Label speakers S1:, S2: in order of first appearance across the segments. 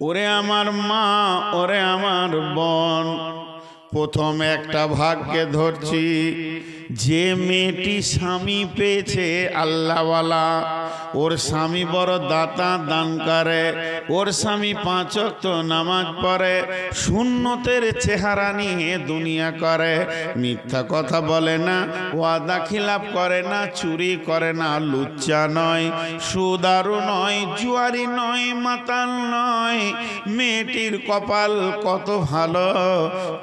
S1: ওরে আমার মা, ওরে আমার বোন, প্রথম একটা ভাগকে ধরছি। যে মেয়েটি স্বামী পেয়েছে আল্লাহওয়ালা, ওর স্বামী বড় দাতা দান করে, ওর স্বামী 5 ওয়াক্ত নামাজ পড়ে, সুন্নতের চেহারা নিয়ে দুনিয়া করে, মিথ্যা কথা বলে না, ওয়াদা খিলাফ করে না, চুরি করে না, লুচ্চা নয়, সুদারু নয়, জুয়ারি নয়, মাতাল নয়। মেয়েটির কপাল কত ভালো,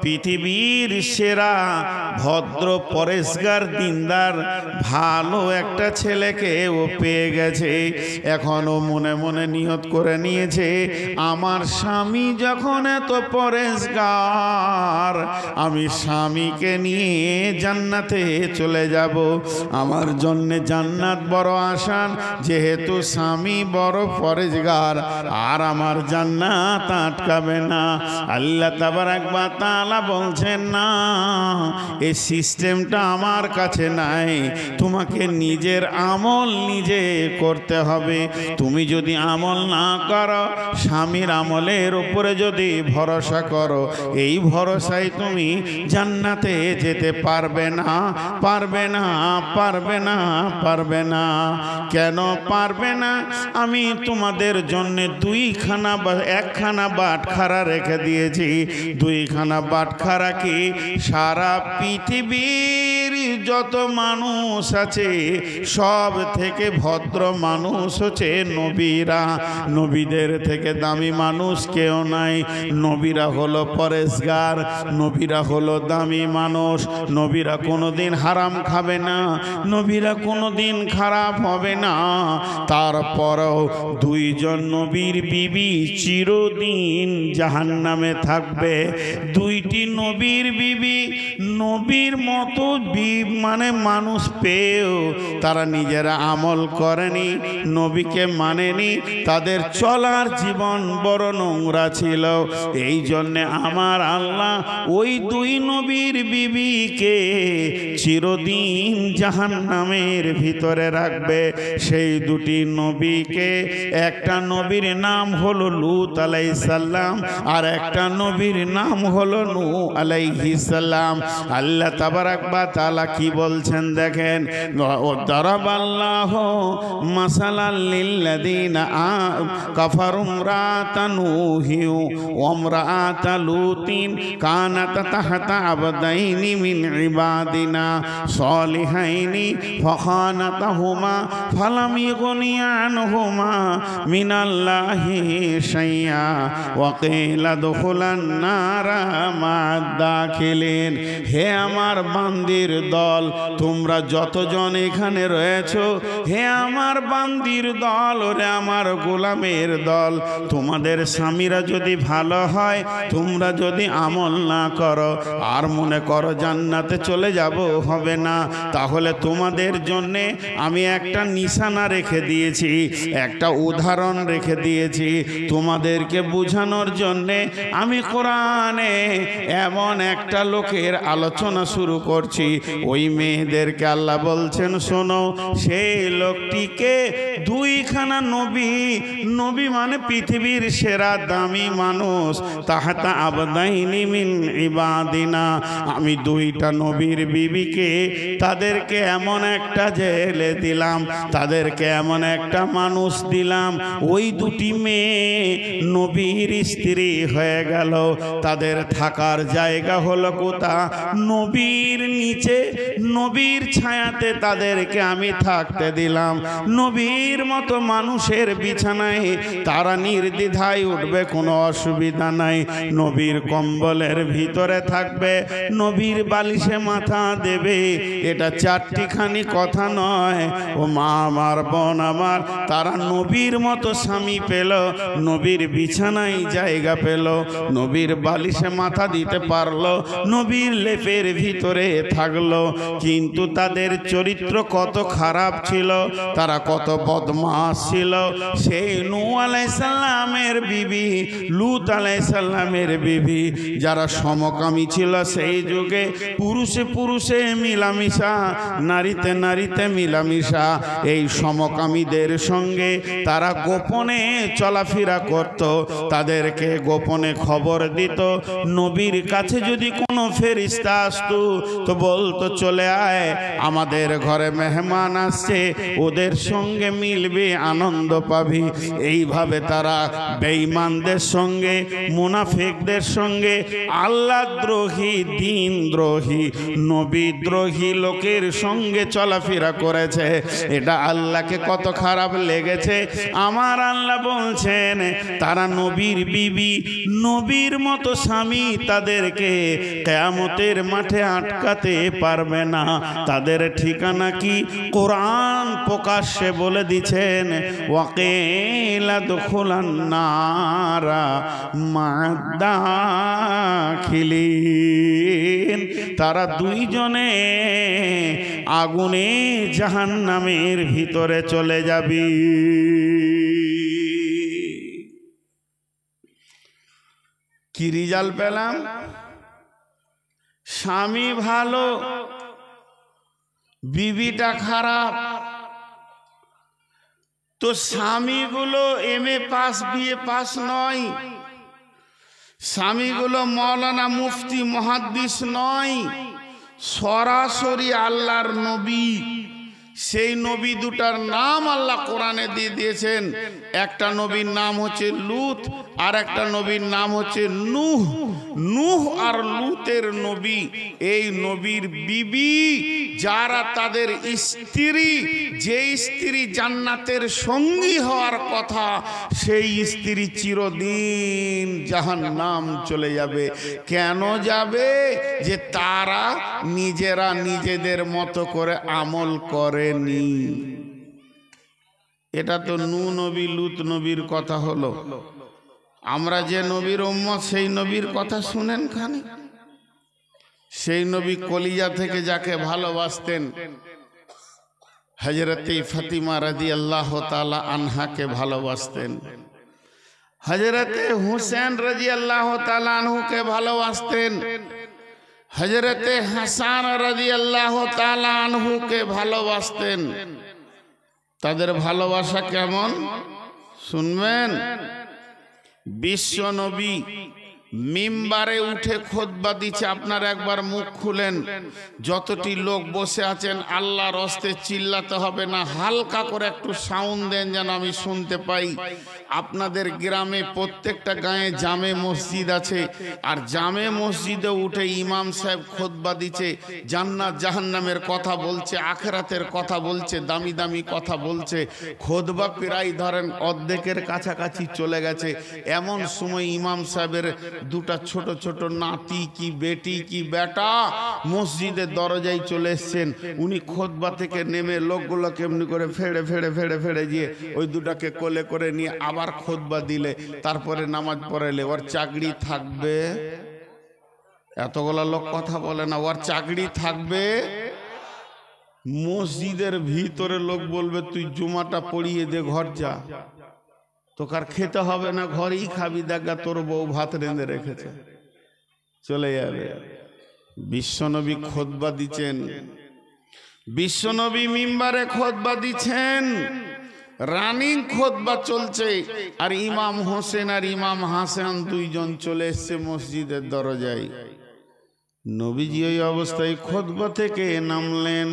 S1: পৃথিবীর সেরা ভদ্র পরেশগার দিনদার ভালো একটা ছেলেকে ও পেয়ে গেছে। এখনো মনে মনে নিয়ত করে নিয়েছে, আমার স্বামী যখন এত পরেশগার, আমি স্বামীকে নিয়ে জান্নাতে চলে যাব। আমার জন্য জান্নাত বড় আসান, যেহেতু স্বামী বড় পরেশগার, আর আমার জান্নাত আটকাবে না। আল্লাহ তাবারাক ওয়া তাআলা বলছেন, না, এই সিস্টেমটা আমার কাছে নাই, তোমাকে নিজের আমল নিজে করতে হবে। তুমি যদি আমল না করো, স্বামীর আমলের উপরে যদি ভরসা করো, এই ভরসায় তুমি জান্নাতে যেতে পারবে না, পারবে না, পারবে না, পারবে না। কেন পারবে না? আমি তোমাদের জন্য একখানা বাটখারা রেখে দিয়েছি। 2খানা বাটখারা কি সারা পৃথিবীর যত মানুষ আছে সব থেকে ভদ্র মানুষ হচ্ছে নবীরা। নবীদের থেকে দামি মানুষ কেউ নাই। নবীরা হলো পরেশগার, নবীরা হলো দামি মানুষ। নবীরা কোনোদিন হারাম খাবে না, নবীরা কোনোদিন খারাপ হবে না। তারপরও 2 জন নবীর বিবি চিরদিন জাহান্নামে থাকবে। 2টি নবীর বিবি নবীর মতো মানে মানুষ পেয়েও তারা নিজেরা আমল করেনি, নবীকে মানেনি, তাদের চলার জীবন বড় নোংরা ছিল। এই জন্যে আমার আল্লাহ ওই 2 নবীর বিবিকে চিরদিন জাহান্নামের ভিতরে রাখবে। সেই 2টি নবীকে, একটা নবীর নাম হলো লূত আলাইহিস সালাম, আর একটা নবীর নাম হলো নূহ আলাইহিস সালাম। আল্লাহ তাবারাক ওয়া তাআলা কি বলছেন দেখেন, দারাবাল্লাহু মাসালাল লিল্লাযিনা কাফারু ইমরাতা নূহি ওয়া ইমরাতা লূতিন কানাতা তাহতা আবদাইনি মিন ইবাদিনা সালিহাইনি ফাখানাতাহুমা ফালাম ইগনিয়া আনহুমা মিনাল্লাহি শাইআ ওয়া কিলা দুখুলান নারা মা'আদ দাখিলিন। হে আমার বান্দির দল, তোমরা যতজন এখানে রয়েছো, হে আমার বান্দির দল, ওরে আমার গোলামের দল, তোমাদের স্বামীরা যদি ভালো হয়, তোমরা যদি আমল না করো আর মনে করো জান্নাতে চলে যাব, হবে না। তাহলে তোমাদের জন্যে আমি একটা নিশানা রেখে দিয়েছি, একটা উদাহরণ রেখে দিয়েছি তোমাদেরকে বোঝানোর জন্যে। আমি কোরআনে এমন একটা লোকের আলোচনা শুরু করছি, ওই মেয়েদেরকে আল্লাহ বলছেন, শোনো, সেই লোকটিকে 2খানা নবী, নবী মানে পৃথিবীর সেরা দামি মানুষ, তাহাতা আবদাইনি মিন ইবাদিনা, আমি 2টা নবীর বিবিকে তাদেরকে এমন একটা জেলে দিলাম, তাদেরকে এমন একটা মানুষ দিলাম, ওই 2টি মেয়ে নবীর স্ত্রী হয়ে গেল। তাদের থাকার জায়গা হলো কোথা? নবীর নিচে, নবীর ছায়াতে তাদেরকে আমি থাকতে দিলাম। নবীর মতো মানুষের বিছানায় তারা নির্দ্বিধায় উঠবে, কোনো অসুবিধা নাই। নবীর কম্বলের ভিতরে থাকবে, নবীর বালিশে মাথা দেবে। এটা 4টিখানি কথা নয়। ও মা আমার, বোন আমার, তারা নবীর মতো স্বামী পেল, নবীর বিছানায় জায়গা পেল, নবীর বালিশে মাথা দিতে পারলো, নবীর লেপের ভিতরে থাকলো। লাগলো, কিন্তু তাদের চরিত্র কত খারাপ ছিল, তারা কত বদমাশ ছিল। সেই নূহ আলাইহিস সালামের বিবি, লূত আলাইহিস সালামের বিবি, যারা সমকামী ছিল সেই যুগে, পুরুষে পুরুষে মিলামিশা, নারীতে নারীতে মিলামিশা, এই সমকামীদের সঙ্গে তারা গোপনে চলাফেরা করত। তাদেরকে গোপনে খবর দিত। নবীর কাছে যদি কোনো ফেরেশতা আসতো তো বলতো, চলে আয়, আমাদের ঘরে মেহমান আসছে, ওদের সঙ্গে মিলবি, আনন্দ পাবি। এইভাবে তারা বেঈমানদের সঙ্গে, মুনাফিকদের সঙ্গে, আল্লাহ দ্রোহী, দিন দ্রোহী, নবী দ্রোহী লোকের সঙ্গে চলাফেরা করেছে। এটা আল্লাহকে কত খারাপ লেগেছে। আমার আল্লাহ বলছেন, তারা নবীর বিবি, নবীর মতো স্বামী তাদেরকে কিয়ামতের মাঠে আটকাতে পারবে না। তাদের ঠিকানা কি? কোরআন প্রকাশ্যে বলে দিচ্ছেন, ওয়াকিলা দুখুলান নারা মাদাখিলিন। তারা দুইজনে আগুনে জাহান্নামের ভিতরে চলে যাবে। কি রেজাল্ট পেলাম? স্বামী ভালো, বিবিটা খারাপ। তো স্বামীগুলো এমএ পাস, বিএ পাস নয়, স্বামীগুলো মৌলানা, মুফতি, মুহাদ্দিস নয়, সরাসরি আল্লাহর নবী। সেই নবী দুটার নাম আল্লাহ কোরআনে দিয়ে দিয়েছেন। একটা নবীর নাম হচ্ছে লূত, আর একটা নবীর নাম হচ্ছে নূহ। নূহ আর লূতের নবী, এই নবীর বিবি যারা তাদের স্ত্রী, যে স্ত্রী জান্নাতের সঙ্গী হওয়ার কথা, সেই স্ত্রী চিরদিন জাহান্নাম চলে যাবে। কেন যাবে? যে তারা নিজেরা নিজেদের মতো করে আমল করেনি। এটা তো নূহ নবী, লূত নবীর কথা হলো। আমরা যে নবীর উম্মত, সেই নবীর কথা শুনেন খানি। সেই নবী কলিজা থেকে যাকে ভালোবাসতেন, হযরতে ফাতিমা রাদিয়াল্লাহু তাআলা আনহাকে ভালোবাসতেন, হযরতে হুসেন রাদিয়াল্লাহু তাআলা আনহুকে ভালোবাসতেন, হযরতে হাসান রাদিয়াল্লাহু তাআলা আনহুকে ভালোবাসতেন। তাদের ভালোবাসা কেমন শুনবেন। বিশ্ব নবী মিম্বারে উঠে খুতবা দিচ্ছে, আপনার একবার মুখ খুলেন, যতটি লোক বসে আছেন আল্লাহর হস্তে চিল্লাতে হবে না, হালকা করে একটু সাউন্ড দেন যেন আমি শুনতে পাই। আপনাদের গ্রামে প্রত্যেকটা গায়ে জামে মসজিদ আছে, আর জামে মসজিদে উঠে ইমাম সাহেব খুতবা দিচ্ছে, জান্নাত জাহান্নামের কথা বলছে, আখিরাতের কথা বলছে, দামি দামি কথা বলছে। খুতবা প্রায় ধরেন অর্ধেকের কাছাকাছি চলে গেছে। এমন সময় ইমাম সাহেবের দুটা ছোট ছোট নাতি কি বেটি কি বেটা মসজিদের দরজায় চলে এসছেন। উনি খুতবা থেকে নেমে লোকগুলো কেমনি করে ফেড়ে ফেড়ে ফেড়ে ফেড়ে গিয়ে ওই দুটাকে কোলে করে নিয়ে আবার খুতবা দিলে, তারপরে নামাজ পড়াইলে। ওর চাকরি থাকবে? এতগুলো লোক কথা বলে না, ওর চাকরি থাকবে। মসজিদের ভিতরে লোক বলবে, তুই জুমাটা পড়িয়ে দে, ঘর যা, তোকে আর খেতে হবে না, ঘরেই খাবি, দেখা তোর বউ ভাত রেঁধে রেখেছে, চলে যাবে। বিশ্বনবী খুতবা দিচ্ছেন, বিশ্বনবী মিম্বারে খুতবা দিচ্ছেন, রানিং খুতবা চলছে, আর ইমাম হোসেন আর ইমাম হাসান দুইজন চলে এসছে মসজিদের দরজায়। নবীজি ওই অবস্থায় খুতবা থেকে নামলেন।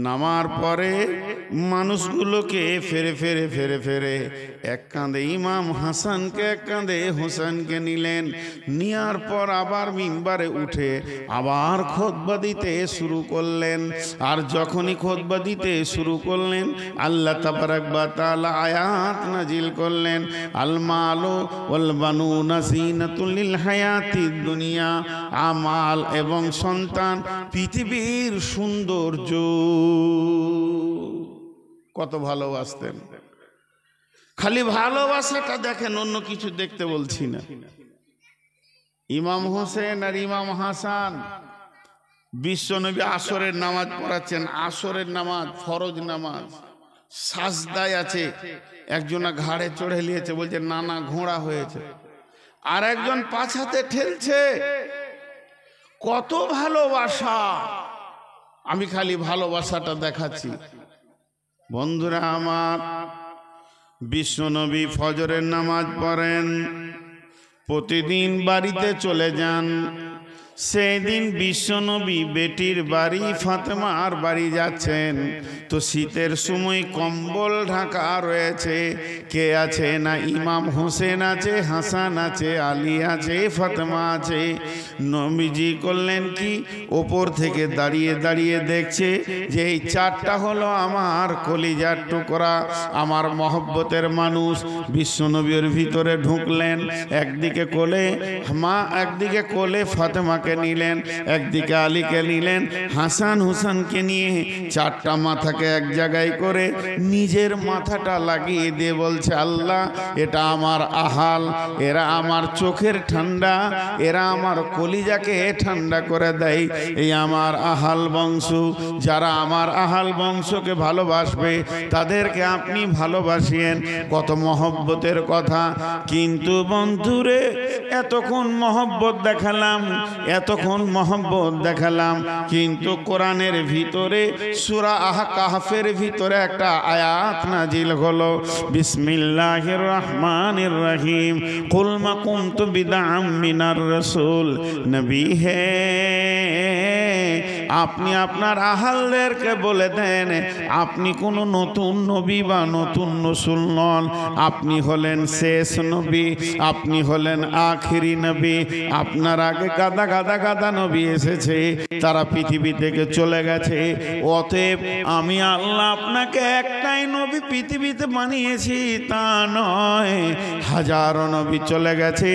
S1: নামার পরে মানুষগুলোকে ফেরে ফেরে ফেরে ফেরে এক কাঁধে ইমাম হাসানকে, এক কাঁধে হোসেনকে নিলেন। নেওয়ার পর আবার মিম্বারে উঠে আবার খুতবা দিতে শুরু করলেন। আর যখনই খুতবা দিতে শুরু করলেন, আল্লাহ তাবারাক ওয়া তাআলা আয়াত নাজিল করলেন, আল মালু ওয়াল বানুনা যিনাতুল লিল হায়াতিদ দুনিয়া। আমাল এবং সন্তান পৃথিবীর সৌন্দর্য। কত ভালোবাসতেন। খালি ভালোবাসাটা দেখেন, অন্য কিছু দেখতে বলছি না। ইমাম হোসেন আর ইমাম হাসান বিশ্বনবী আসরের নামাজ পড়াচ্ছেন, আসরের নামাজ ফরজ নামাজ, সাজদায় আছে, একজনা ঘাড়ে চড়ে নিয়েছে, বলছে নানা ঘোড়া হয়েছে, আর একজন পাছাতে ঠেলছে। কত ভালোবাসা! আমি খালি ভালোবাসাটা দেখাচ্ছি। বন্ধুরা আমার, বিশ্বনবী ফজরের নামাজ পড়েন, প্রতিদিন বাড়িতে চলে যান। সেই দিন বিশ্বনবী বেটির বাড়ি ফাতেমার বাড়ি যাচ্ছেন, তো শীতের সময় কম্বল ঢাকা রয়েছে। কে আছে? না ইমাম হোসেন আছে, হাসান আছে, আলী আছে, ফাতেমা আছে। নবীজি করলেন কি, ওপর থেকে দাঁড়িয়ে দাঁড়িয়ে দেখছে যে এই চারটা হলো আমার কলিজার টুকরা, আমার মহব্বতের মানুষ। বিশ্বনবীর ভিতরে ঢুকলেন, একদিকে কোলে মা, একদিকে কোলে ফাতেমাকে নিলেন, একদিকে আলীকে নিলেন, হাসান হুসানকে নিয়ে চারটা মাথাকে এক জায়গায় করে নিজের মাথাটা লাগিয়ে দিয়ে বলছে, আল্লাহ এটা আমার আহাল, এরা আমার চোখের ঠান্ডা, এরা আমার কলিজাকে ঠান্ডা করে দেয়। এই আমার আহাল বংশ, যারা আমার আহাল বংশকে ভালোবাসবে তাদেরকে আপনি ভালোবাসিয়েন। কত মহব্বতের কথা। কিন্তু বন্ধুরে, এতক্ষণ মহব্বত দেখালাম, এতক্ষণ মহব্বত দেখালাম, কিন্তু কোরআনের ভিতরে সূরা কাহফের ভিতরে একটা আয়াত নাজিল হলো, বিসমিল্লাহির রহমানির রহিম, কুল মা কুনতু বিদআম মিনার রাসূল। নবী হে, আপনি আপনার আহালদেরকে বলে দেন, আপনি কোনো নতুন নবী বা নতুন রাসূল নন, আপনি হলেন শেষ নবী, আপনি হলেন আখিরি নবী। আপনার আগে গাদা গাদা গাদা নবী এসেছে, তারা পৃথিবী থেকে চলে গেছে। অতএব আমি আল্লাহ আপনাকে একটাই নবী পৃথিবীতে বানিয়েছি তা নয়, হাজারো নবী চলে গেছে,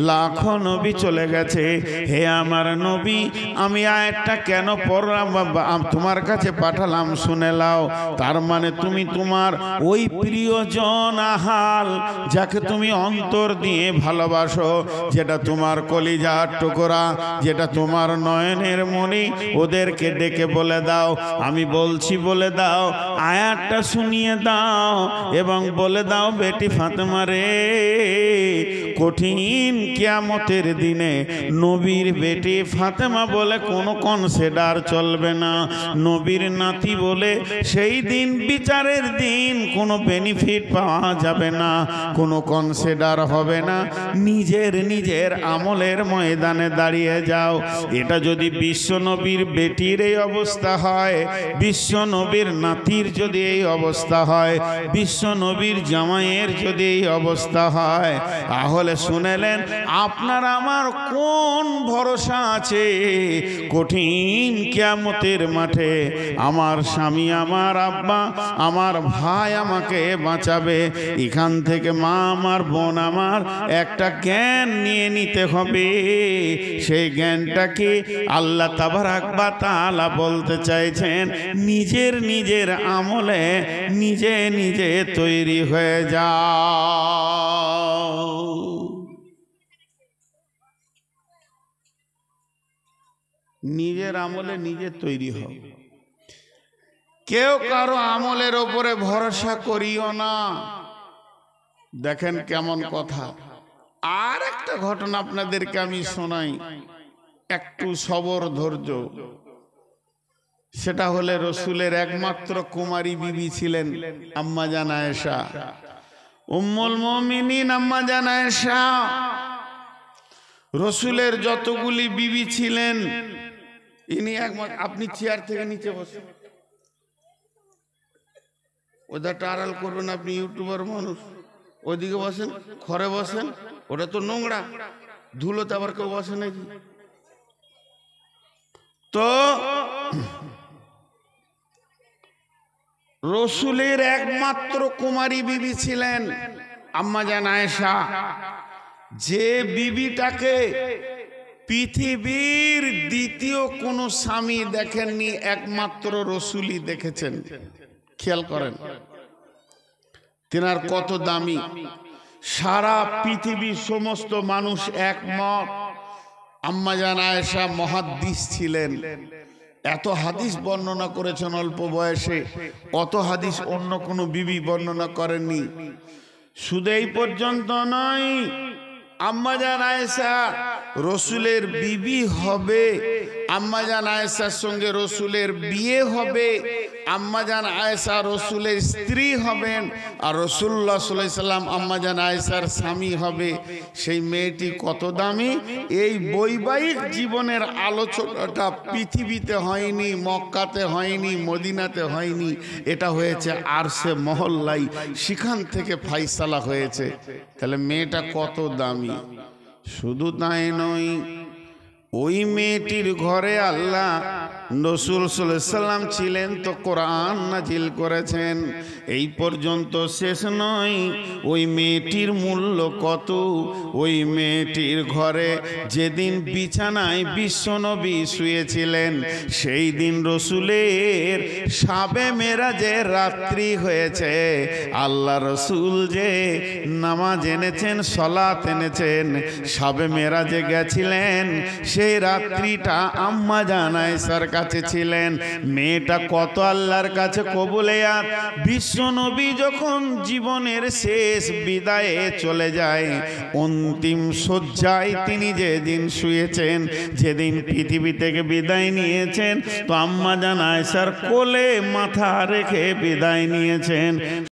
S1: লাখো নবী চলে গেছে। হে আমার নবী, আমি আয়াতটা কেন পড়লাম তোমার কাছে পাঠালাম শুনে লাও। তার মানে তুমি তোমার ওই প্রিয়জন আহাল, যাকে তুমি অন্তর দিয়ে ভালোবাসো, যেটা তোমার কলিজার টুকরা, যেটা তোমার নয়নের মণি, ওদেরকে ডেকে বলে দাও, আমি বলছি বলে দাও, আয়াতটা শুনিয়ে দাও এবং বলে দাও, বেটি ফাতেমা রে, কঠিন কিয়ামতের দিনে নবীর বেটি ফাতেমা বলে কোনো কনসিডার চলবে না, নবীর নাতি বলে সেই দিন বিচারের দিন কোনো বেনিফিট পাওয়া যাবে না, কোনো কনসিডার হবে না। নিজের নিজের আমলের ময়দানে দাঁড়িয়ে যাও। এটা যদি বিশ্ব নবীর বেটির এই অবস্থা হয়, বিশ্ব নবীর নাতির যদি এই অবস্থা হয়, বিশ্ব নবীর জামাইয়ের যদি এই অবস্থা হয়, তাহলে শুনেলেন আপনার আমার কোন ভরসা আছে? কঠিন কিয়ামতের মাঠে আমার স্বামী, আমার আব্বা, আমার ভাই আমাকে বাঁচাবে। এখান থেকে মা আমার, বোন আমার, একটা জ্ঞান নিয়ে নিতে হবে। সেই জ্ঞানটাকে আল্লাহ তাবারাক ওয়া তাআলা বলতে চাইছেন, নিজের নিজের আমলে নিজে নিজে তৈরি হয়ে যাও। নিজের আমলে নিজে তৈরি হও। কেউ কারো আমলের ওপরে ভরসা করিও না। দেখেন কেমন কথা। আর একটা ঘটনা আপনাদেরকে আমি শোনাই, একটু সবর ধৈর্য। সেটা হলে রসুলের একমাত্র কুমারী বিবি ছিলেন আম্মা জান আয়েশা, উম্মুল মুমিনিন আম্মা জান আয়েশা। রসুলের যতগুলি বিবি ছিলেন, ইনি একমাত্র। আপনি চেয়ার থেকে নিচে বসেন, ওদেরটা আড়াল করবেন। আপনি ইউটিউবার মানুষ, ওইদিকে বসেন, ঘরে বসেন, ওটা তো নোংরা, ধুলোতে আবার কেউ বসে নাকি? তো রসুলের একমাত্র কুমারী বিবি ছিলেন আম্মা জান আয়েশা, যে বিবিটাকে পৃথিবীর দ্বিতীয় কোনো স্বামী দেখেননি, একমাত্র রসুলই দেখেছেন। খেয়াল করেন তেনার কত দামি। সারা পৃথিবীর সমস্ত মানুষ একমত, আম্মা জান আয়েশা মুহাদ্দিস ছিলেন। এত হাদিস বর্ণনা করেছেন অল্প বয়সে, অত হাদিস অন্য কোনো বিবি বর্ণনা করেননি। শুধু এই পর্যন্ত নয়, আম্মাজান আয়েশা রসুলের বিবি হবে, আম্মাজান আয়েশার সঙ্গে রসুলের বিয়ে হবে, আম্মাজান আয়েশা রসুলের স্ত্রী হবেন, আর রসুল্লাহ সাল্লাল্লাহু আলাইহি সাল্লাম আম্মাজান আয়েশার স্বামী হবে। সেই মেয়েটি কত দামি! এই বৈবাহিক জীবনের আলোচনাটা পৃথিবীতে হয়নি, মক্কাতে হয়নি, মদিনাতে হয়নি, এটা হয়েছে আরশে মহল্লাই, সেখান থেকে ফাইসালা হয়েছে। তাহলে মেয়েটা কত দামি! শুধু তাই নয়, ওই মেয়েটির ঘরে আল্লাহ রাসূল সাল্লাল্লাহু আলাইহি সাল্লাম ছিলেন তো কোরআন নাজিল করেছেন। এই পর্যন্ত শেষ নয়, ওই মেয়েটির মূল্য কত! ওই মেয়েটির ঘরে যেদিন বিছানায় বিশ্বনবী শুয়েছিলেন, সেই দিন রসুলের শাবে মেরাজে রাত্রি হয়েছে। আল্লাহ রসুল যে নামাজ এনেছেন, সলাত এনেছেন, শাবে মেরাজে গেছিলেন, সেই রাত্রিটা আম্মাজান আয়েশার কাছে ছিলেন। মেয়েটা কত আল্লাহর কাছে কবুলিয়াত! বিশ্বনবী যখন জীবনের শেষ বিদায়ে চলে যায়, অন্তিম শয্যায় তিনি যেদিন শুয়েছেন, যেদিন পৃথিবী থেকে বিদায় নিয়েছেন, তো আম্মাজান আয়েশার কোলে মাথা রেখে বিদায় নিয়েছেন।